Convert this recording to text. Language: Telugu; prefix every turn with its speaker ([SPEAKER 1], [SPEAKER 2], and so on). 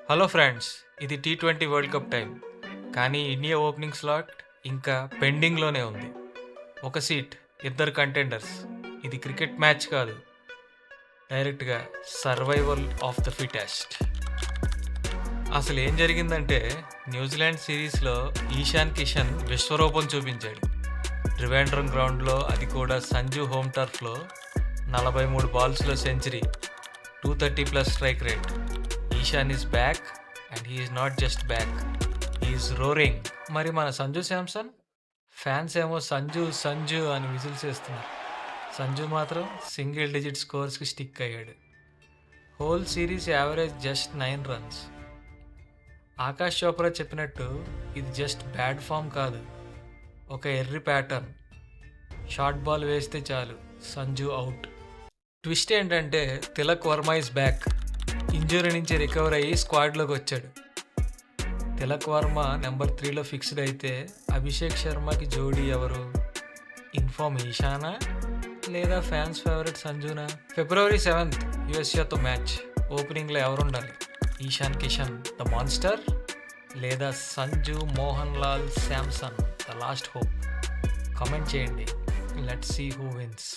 [SPEAKER 1] హలో ఫ్రెండ్స్, ఇది T20 వరల్డ్ కప్ టైం. కానీ ఇండియా ఓపెనింగ్ స్లాట్ ఇంకా పెండింగ్లోనే ఉంది. ఒక సీట్, ఇద్దరు కంటెండర్స్. ఇది క్రికెట్ మ్యాచ్ కాదు, డైరెక్ట్గా సర్వైవల్ ఆఫ్ ద ఫిటెస్ట్. అసలు ఏం జరిగిందంటే, న్యూజిలాండ్ సిరీస్లో ఈశాన్ కిషన్ విశ్వరూపం చూపించాడు. ట్రివాండ్రం గ్రౌండ్లో, అది కూడా సంజు హోమ్ టర్ఫ్లో 43 బాల్స్లో century, 230+ strike rate. Ishan is back and he is not just back, he is roaring. మరి మన సంజు శాంసన్ ఫ్యాన్స్ ఏమో సంజు సంజు అని విజిల్స్ వేస్తున్నారు. సంజు మాత్రం సింగిల్ డిజిట్ స్కోర్స్కి స్టిక్ అయ్యాడు. Whole series average just 9 runs. Akash Chopra చెప్పినట్టు ఇది జస్ట్ బ్యాడ్ ఫామ్ కాదు, ఒక ఎర్రి ప్యాటర్న్. షార్ట్ బాల్ వేస్తే చాలు, సంజు అవుట్. ట్విస్ట్ ఏంటంటే Tilak Varma is back. Injury నుంచి రికవర్ అయ్యి స్క్వాడ్లోకి వచ్చాడు. తిలక్ వర్మ నెంబర్ 3లో ఫిక్స్డ్ అయితే అభిషేక్ శర్మకి జోడీ ఎవరు? ఇన్ఫార్మ్ ఈశానా లేదా ఫ్యాన్స్ ఫేవరెట్ సంజునా? February 7th యుఎస్ఏతో మ్యాచ్. ఓపెనింగ్లో ఎవరుండాలి? ఈశాన్ కిషన్ ద మాన్స్టర్ లేదా Sanju Mohan Lal Samson the last hope? Comment చేయండి. Let's see who wins.